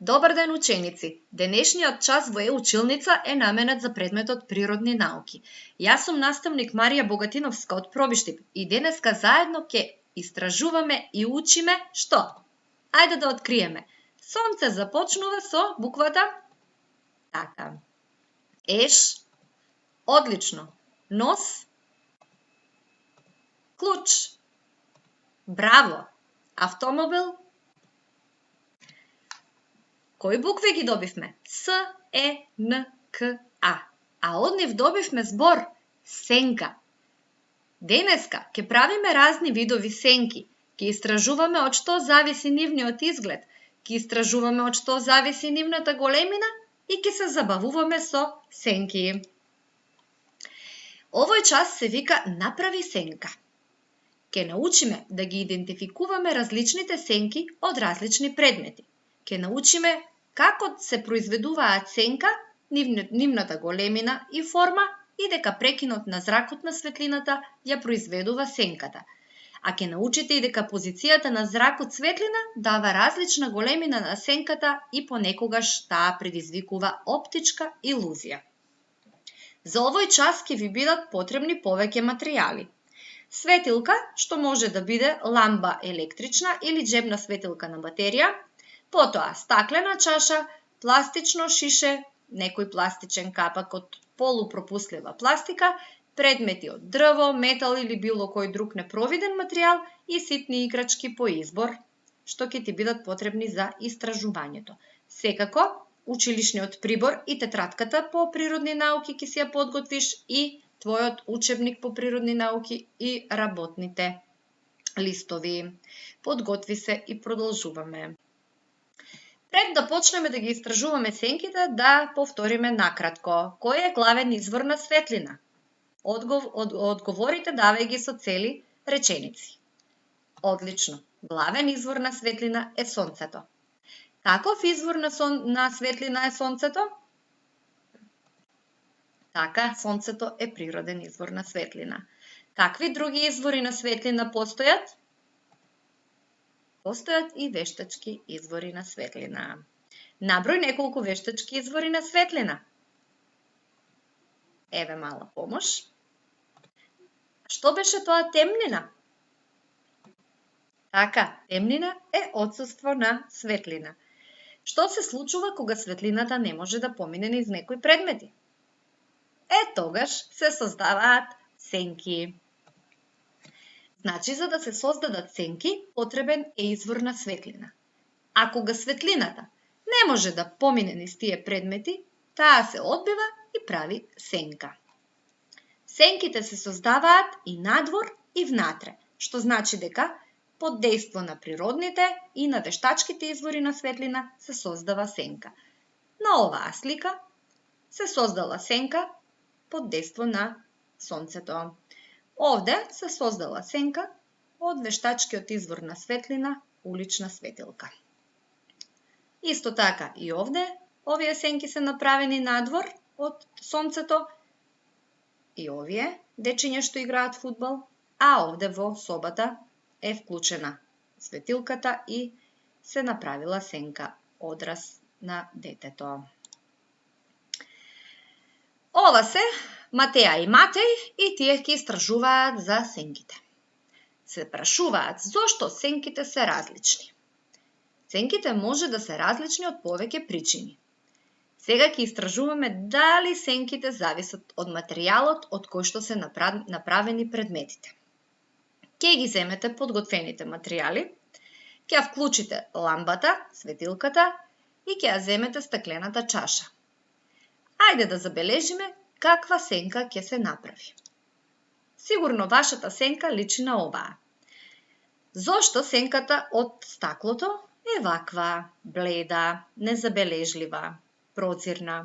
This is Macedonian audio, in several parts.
Добар ден, ученици! Денешниот час во Училница е наменет за предметот природни науки. Јас сум наставник Марија Богатиновска од Пробиштип и денеска заедно ќе истражуваме и учиме што? Ајде да откриеме. Сонце започнува со буквата така. Еш, одлично. Нос, клуч. Браво. Автомобил. Кои букви ги добивме? С, Е, Н, К, А. А од нив добивме збор сенка. Денеска ќе правиме разни видови сенки. Ќе истражуваме од што зависи нивниот изглед, ќе истражуваме од што зависи нивната големина и ќе се забавуваме со сенки. Овој час се вика направи сенка. Ќе научиме да ги идентификуваме различните сенки од различни предмети. Ќе научиме како се произведуваат сенка, нивната големина и форма и дека прекинот на зракот на светлината ја произведува сенката. А ќе научите и дека позицијата на зракот светлина дава различна големина на сенката и понекогаш таа предизвикува оптичка илузија. За овој час ќе ви бидат потребни повеќе материјали. Светилка, што може да биде ламба електрична или џебна светилка на батерија, потоа стаклена чаша, пластично шише, некој пластичен капак од полупропуслива пластика, предмети од дрво, метал или било кој друг непровиден материјал и ситни играчки по избор, што ќе ти бидат потребни за истражувањето. Секако, училишниот прибор и тетратката по природни науки ќе си ја подготвиш и твојот учебник по природни науки и работните листови. Подготви се и продолжуваме. Пред да почнеме да ги истражуваме сенките, да повториме накратко. Кој е главен извор на светлина? Одговорите давај ги со цели реченици. Одлично. Главен извор на светлина е сонцето. Каков извор на светлина е сонцето? Така, сонцето е природен извор на светлина. Какви други извори на светлина постојат? Постојат и вештачки извори на светлина. Наброј неколку вештачки извори на светлина. Еве мала помош. Што беше тоа темнина? Така, темнина е отсуство на светлина. Што се случува кога светлината не може да помине низ некои предмети? Тогаш се создаваат сенки. Значи, за да се создадат сенки, потребен е извор на светлина. А кога светлината не може да помине низ тие предмети, таа се одбива и прави сенка. Сенките се создаваат и надвор и внатре, што значи дека под дејство на природните и на вештачките извори на светлина се создава сенка. На оваа слика се создала сенка под дејство на сонцето. Овде се создала сенка од вештачкиот извор на светлина, улична светилка. Исто така и овде, овие сенки се направени надвор од сонцето и овие дечиња што играат фудбал, а овде во собата е вклучена светилката и се направила сенка, одраз на детето. Ова се Матеја и Матеј и тие ќе истражуваат за сенките. Се прашуваат зошто сенките се различни. Сенките може да се различни од повеќе причини. Сега ќе истражуваме дали сенките зависат од материјалот од кој што се направени предметите. Ќе ги земете подготвените материјали, ќе ја вклучите ламбата, светилката и ќе ја земете стаклената чаша. Ајде да забележиме каква сенка ќе се направи. Сигурно вашата сенка личи на оваа. Зошто сенката од стаклото е ваква, бледа, незабележлива, прозирна?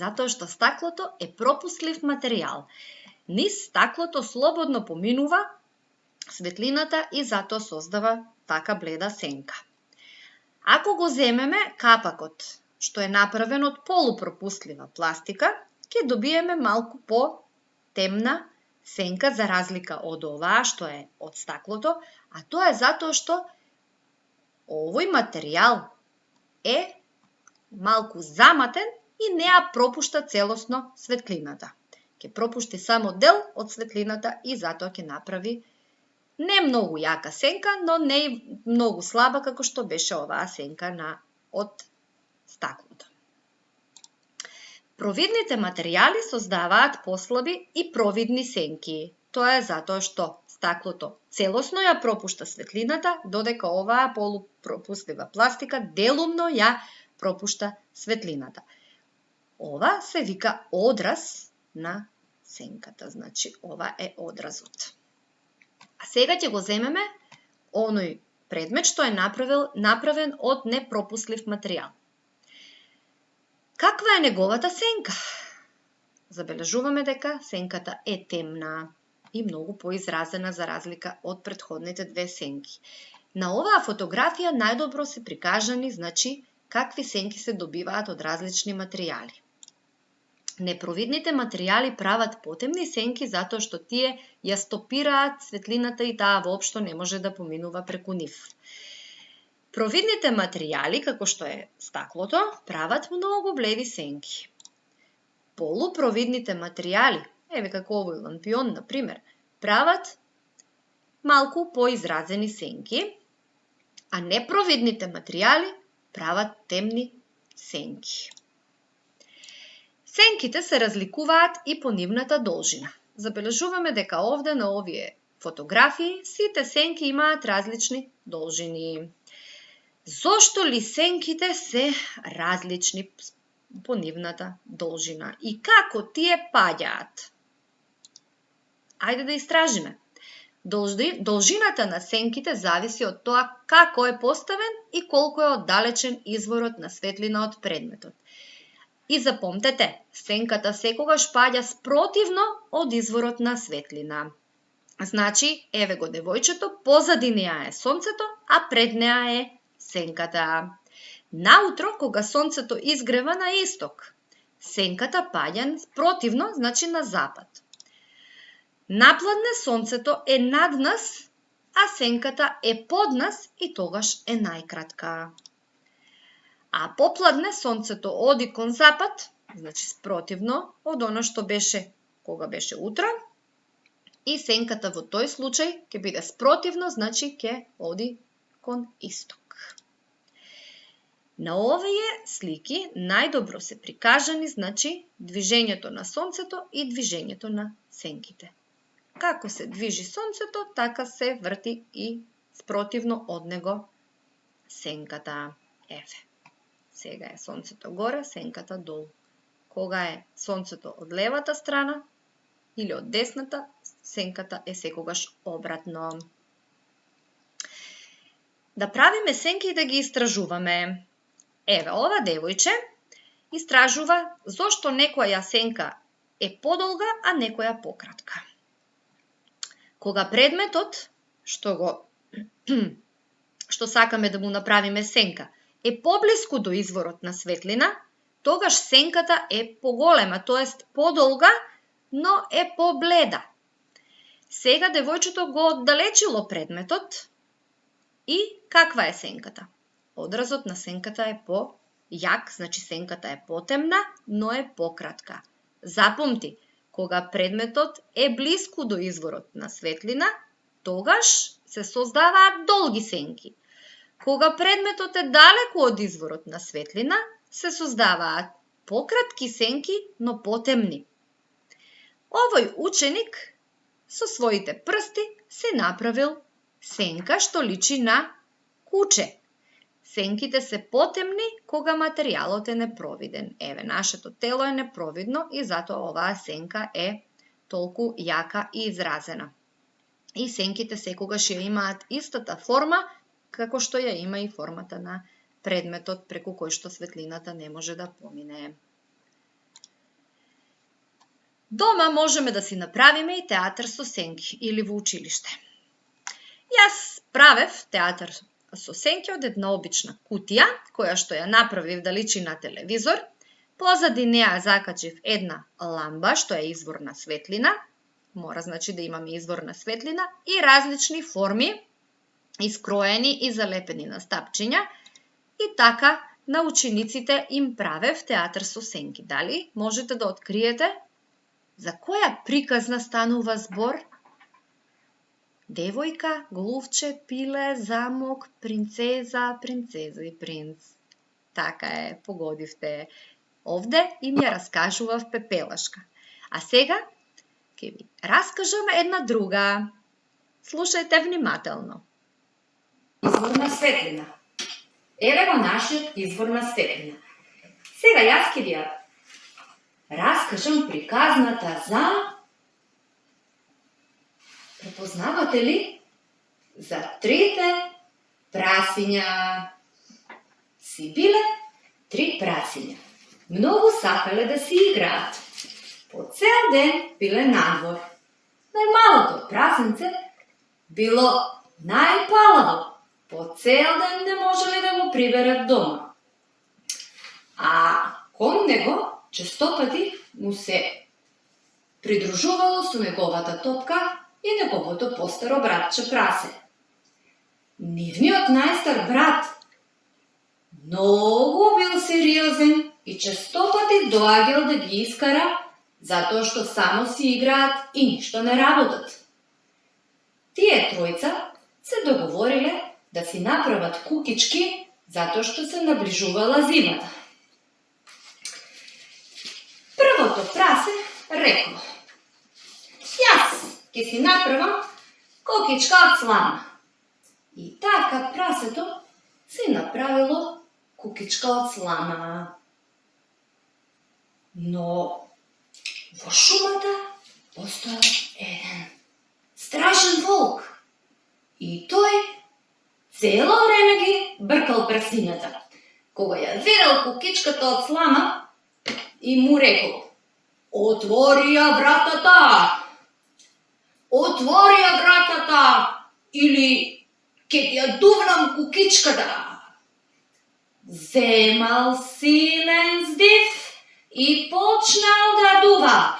Затоа што стаклото е пропуслив материјал. Низ стаклото слободно поминува светлината и затоа создава така бледа сенка. Ако го земеме капакот, што е направен од полупропуслива пластика, ќе добиеме малку по-темна сенка за разлика од оваа што е од стаклото, а тоа е затоа што овој материјал е малку заматен и не ја пропушта целосно светлината. Ќе пропушти само дел од светлината и затоа ќе направи не многу јака сенка, но не и многу слаба како што беше оваа сенка од стаклото. Провидните материјали создаваат послаби и провидни сенки. Тоа е затоа што стаклото целосно ја пропушта светлината, додека оваа полупропуслива пластика делумно ја пропушта светлината. Ова се вика одраз на сенката, значи ова е одразот. А сега ќе го земеме оној предмет што е направен од непропуслив материјал. Каква е неговата сенка? Забележуваме дека сенката е темна и многу поизразена за разлика од претходните две сенки. На оваа фотографија најдобро се прикажани, значи, какви сенки се добиваат од различни материјали. Непровидните материјали прават потемни сенки затоа што тие ја стопираат светлината и таа воопшто не може да поминува преку нив. Провидните материјали, како што е стаклото, прават многу бледи сенки. Полупровидните материјали, еве како овој лампион, например, прават малку поизразени сенки, а непровидните материјали прават темни сенки. Сенките се разликуваат и по нивната должина. Забележуваме дека овде на овие фотографии сите сенки имаат различни должини. Зошто ли сенките се различни по нивната должина и како тие паѓаат? Ајде да истражиме. Должината на сенките зависи од тоа како е поставен и колку е оддалечен изворот на светлина од предметот. И запомтете, сенката секогаш паѓа спротивно од изворот на светлина. Значи, еве го девојчето, позади неа е сонцето, а пред неа е сенката. Наутро, кога сонцето изгрева на исток, сенката паѓа спротивно, значи на запад. Напладне сонцето е над нас, а сенката е под нас и тогаш е најкратка. А попладне сонцето оди кон запад, значи спротивно од оно што беше кога беше утро, и сенката во тој случај ќе биде спротивно, значи ќе оди кон исток. На овие слики најдобро се прикажани, значи, движењето на сонцето и движењето на сенките. Како се движи сонцето, така се врти и спротивно од него сенката. Еве. Сега е сонцето горе, сенката долу. Кога е сонцето од левата страна или од десната, сенката е секогаш обратно. Да правиме сенки и да ги истражуваме. Еве, ова девојче истражува зошто некоја сенка е подолга, а некоја пократка. Кога предметот што сакаме да му направиме сенка е поблиску до изворот на светлина, тогаш сенката е поголема, тоест подолга, но е побледа. Сега девојчето го оддалечило предметот и каква е сенката? Одразот на сенката е појак, значи сенката е потемна, но е пократка. Запомти, кога предметот е блиску до изворот на светлина, тогаш се создаваат долги сенки. Кога предметот е далеку од изворот на светлина, се создаваат пократки сенки, но потемни. Овој ученик со своите прсти се направил сенка што личи на куче. Сенките се потемни кога материјалот е непровиден. Еве, нашето тело е непровидно и затоа оваа сенка е толку јака и изразена. И сенките секогаш ја имаат истата форма, како што ја има и формата на предметот преку кој што светлината не може да помине. Дома можеме да си направиме и театар со сенки или во училиште. Јас правев театар со сенки од една обична кутија, која што ја направив да личи на телевизор. Позади неа закачив една ламба, што е извор на светлина. Мора, значи, да имаме извор на светлина и различни форми, искроени и залепени на стапчиња. И така на учениците им правев театар со сенки. Дали можете да откриете за која приказна станува збор? Девојка, глувче, пиле, замок, принцеза, принцеза и принц. Така е, погодивте. Овде им ја раскажував Пепелашка. А сега ќе ви раскажам една друга. Слушајте внимателно. Извор на светлина. Еве го нашиот извор на светлина. Сега јас ќе ви ја раскажам приказната за... Препознавате ли? За трите прасиња. Си биле 3 прасиња. Многу сакале да си играат. По цел ден биле надвор. Најмалото прасенце било најпалаво. По цел ден не можеле да го приберат дома. А кон него честопати му се придружувало со неговата топка и неговото постаро братче прасе. Нивниот најстар брат многу бил сериозен и честопати доаѓал да ги искара затоа што само си играат и ништо не работат. Тие тројца се договориле да си направат кукички затоа што се наближувала зимата. Првото прасе рекло: јас ќе си направам кукичка од слама. И така прасето си направило кукичка од слама. Но во шумата постоел еден страшен волк. И тој цело време ги бркал прасињата. Кога ја видел кукичката од слама и му рекол: отвори ја вратата! Отвори ја вратата! Или ќе ти ја дувнам кукичката! Земал силен здив и почнал да дува.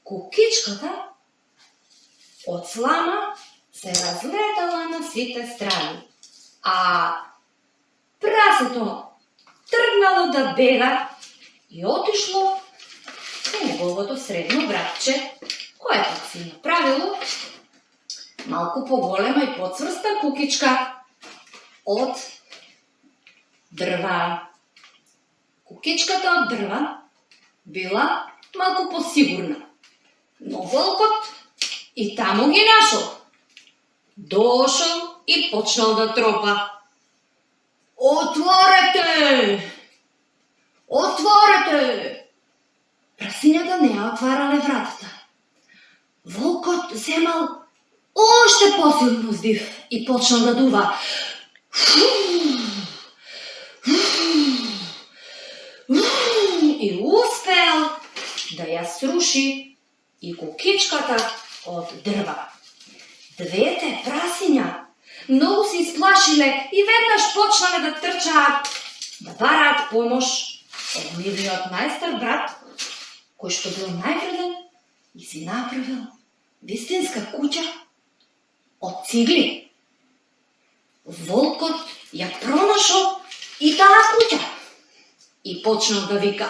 Кукичката од слама се разлетала на сите страни, а прасето тргнало да бега и отишло во неговото средно братче, кое пак си направило малку поголема и поцврста кукичка од дрва. Кукичката од дрва била малку посигурна, но волкот и таму ги нашол. Дошол и почнал да тропа: отворете! Отворете! Прасињата не ја отварале вратата. Волкот земал уште посилно здив и почнал да дува. И успел да ја сруши и кукичката од дрва. Двете прасиња многу се исплашиле и веднаш почнале да трчаат, да бараат помош од нивниот најстар брат, кој што бил највреден и си направил вистинска куќа од цигли. Волкот ја пронашол и таа куќа и почнал да вика: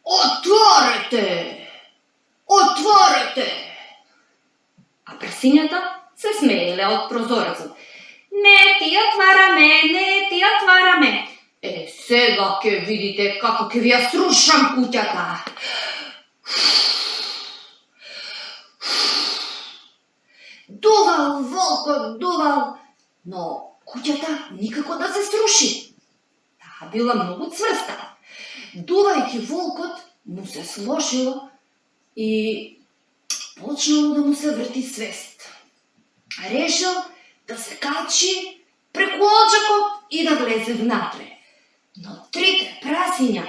отворете! Отворете! А прасињата се смееле од прозорецот. Не ти отвараме, не ти отвараме. Сега ќе видите како ќе ви ја срушам куќата. Дувал волкот, дувал, но куќата никако да се сруши. Таа била многу цврста. Дувајќи волкот му се слошило и почнало да му се врти свест. Решил да се качи преку оджакот и да влезе внатре. Но трите прасиња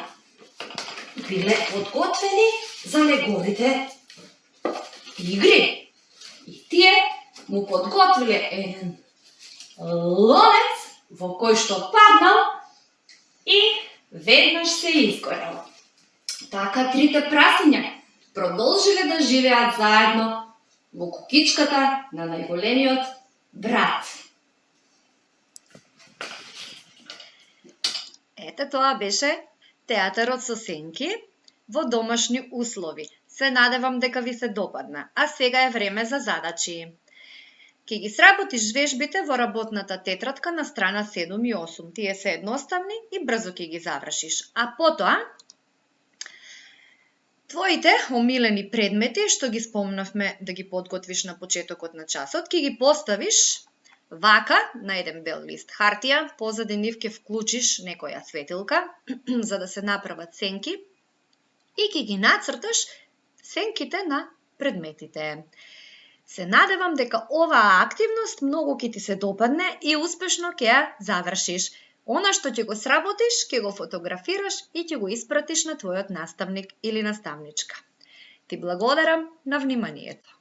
биле подготвени за неговите игри. И тие му подготвиле еден лонец во кој што паднал и веднаш се изгорел. Така трите прасиња продолжиле да живеат заедно во кукичката на најголемиот брат. Ете, тоа беше театарот со сенки во домашни услови. Се надевам дека ви се допадна. А сега е време за задачи. Ке ги сработиш вежбите во работната тетрадка на страна 7 и 8. Тие се едноставни и брзо ке ги завршиш. А потоа, твоите омилени предмети, што ги спомнавме да ги подготвиш на почетокот на часот, ке ги поставиш вака на еден бел лист хартија, позади нив ке вклучиш некоја светилка, за да се направат сенки, и ке ги нацрташ сенките на предметите. Се надевам дека оваа активност многу ќе ти се допадне и успешно ќе ја завршиш. Она што ќе го сработиш, ќе го фотографираш и ќе го испратиш на твојот наставник или наставничка. Ти благодарам на вниманието.